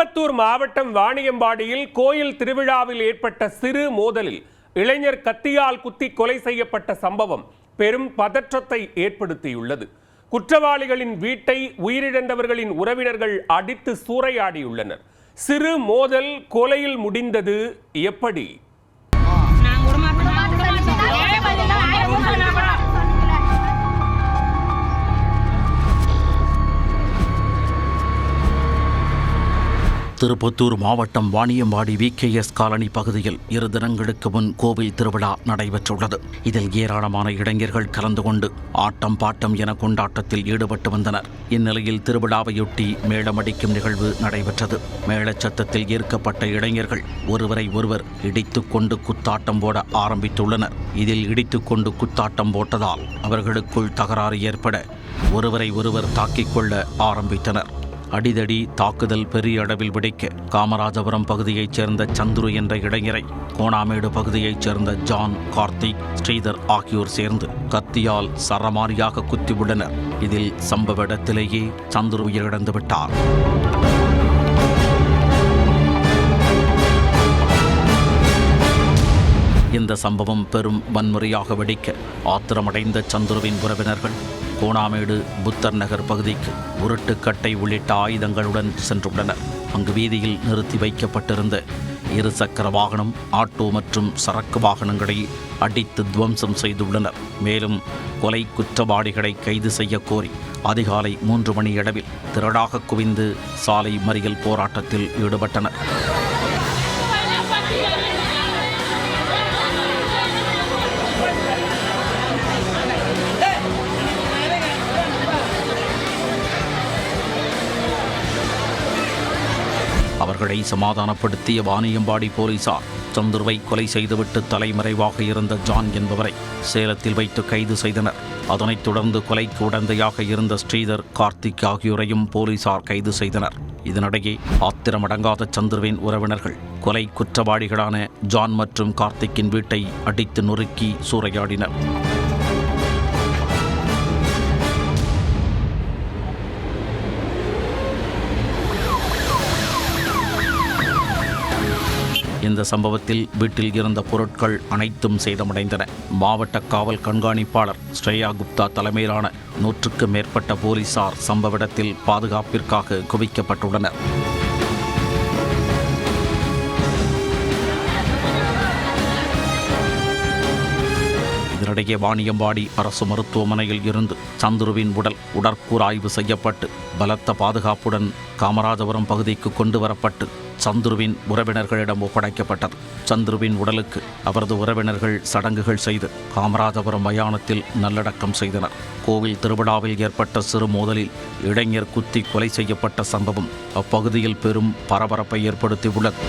திருப்பத்தூர் மாவட்டம் வாணியம்பாடியில் கோயில் திருவிழாவில் ஏற்பட்ட சிறு மோதலில் இளைஞர் கத்தியால் குத்தி கொலை செய்யப்பட்ட சம்பவம் பெரும் பதற்றத்தை ஏற்படுத்தியுள்ளது. குற்றவாளிகளின் வீட்டை உயிரிழந்தவர்களின் உறவினர்கள் அடித்து சூறையாடியுள்ளனர். சிறு மோதல் கொலையில் முடிந்தது எப்படி? திருப்பத்தூர் மாவட்டம் வாணியம்பாடி VKS காலனி பகுதியில் 2 தினங்களுக்கு முன் கோவில் திருவிழா நடைபெற்றுள்ளது. இதில் ஏராளமான இளைஞர்கள் கலந்து கொண்டு ஆட்டம் பாட்டம் என கொண்டாட்டத்தில் ஈடுபட்டு வந்தனர். இந்நிலையில் திருவிழாவையொட்டி மேளமடிக்கும் நிகழ்வு நடைபெற்றது. மேளச்சத்தத்தில் ஈர்க்கப்பட்ட இளைஞர்கள் ஒருவரை ஒருவர் இடித்துக்கொண்டு குத்தாட்டம் போட ஆரம்பித்துள்ளனர். இதில் இடித்துக்கொண்டு குத்தாட்டம் போட்டதால் அவர்களுக்குள் தகராறு ஏற்பட ஒருவரை ஒருவர் தாக்கிக் கொள்ள ஆரம்பித்தனர். அடிதடி தாக்குதல் பெரிய அளவில் வெடிக்க காமராஜபுரம் பகுதியைச் சேர்ந்த சந்துரு என்ற இளைஞரை கோணாமேடு பகுதியைச் சேர்ந்த ஜான், கார்த்திக், ஸ்ரீதர் ஆகியோர் சேர்ந்து கத்தியால் சரமாரியாக குத்தியுள்ளனர். இதில் சம்பவ இடத்திலேயே சந்துரு உயிரிழந்து விட்டார். இந்த சம்பவம் பெரும் வன்முறையாக வெடிக்க ஆத்திரமடைந்த சந்துருவின் உறவினர்கள் கோணாமேடு புத்தர் நகர் பகுதிக்கு உருட்டுக்கட்டை உள்ளிட்ட ஆயுதங்களுடன் சென்றுள்ளனர். அங்கு வீதியில் நிறுத்தி வைக்கப்பட்டிருந்த 2 சக்கர வாகனம், ஆட்டோ மற்றும் சரக்கு வாகனங்களை அடித்து துவம்சம் செய்துள்ளனர். மேலும் கொலை குற்றவாளிகளை கைது செய்ய கோரி அதிகாலை 3 மணியளவில் திரளாக குவிந்து சாலை மறியல் போராட்டத்தில் ஈடுபட்டனர். அவர்களை சமாதானப்படுத்திய வாணியம்பாடி போலீசார் சந்துருவை கொலை செய்துவிட்டு தலைமறைவாக இருந்த ஜான் என்பவரை சேலத்தில் வைத்து கைது செய்தனர். அதனைத் தொடர்ந்து கொலைக்கு உடந்தையாக இருந்த ஸ்ரீதர், கார்த்திக் ஆகியோரையும் போலீசார் கைது செய்தனர். இதனிடையே ஆத்திரமடங்காத சந்துருவின் உறவினர்கள் கொலை குற்றவாளிகளான ஜான் மற்றும் கார்த்திக்கின் வீட்டை அடித்து நொறுக்கி சூறையாடினர். இந்த சம்பவத்தில் வீட்டில் இருந்த பொருட்கள் அனைத்தும் சேதமடைந்தன. மாவட்ட காவல் கண்காணிப்பாளர் ஸ்ரேயா குப்தா தலைமையிலான 100க்கும் மேற்பட்ட போலீசார் சம்பவ இடத்தில் பாதுகாப்பிற்காக குவிக்கப்பட்டுள்ளனர். இதனிடையே வாணியம்பாடி அரசு மருத்துவமனையில் இருந்து சந்துருவின் உடற்கூறாய்வு செய்யப்பட்டு பலத்த பாதுகாப்புடன் காமராஜபுரம் பகுதிக்கு கொண்டு வரப்பட்டு சந்துருவின் உறவினர்களிடம் ஒப்படைக்கப்பட்டது. சந்துருவின் உடலுக்கு அவரது உறவினர்கள் சடங்குகள் செய்து காமராஜபுரம் மயானத்தில் நல்லடக்கம் செய்தனர். கோவில் திருவிழாவில் ஏற்பட்ட சிறு மோதலில் இளைஞர் குத்தி கொலை செய்யப்பட்ட சம்பவம் அப்பகுதியில் பெரும் பரபரப்பை ஏற்படுத்தியுள்ளது.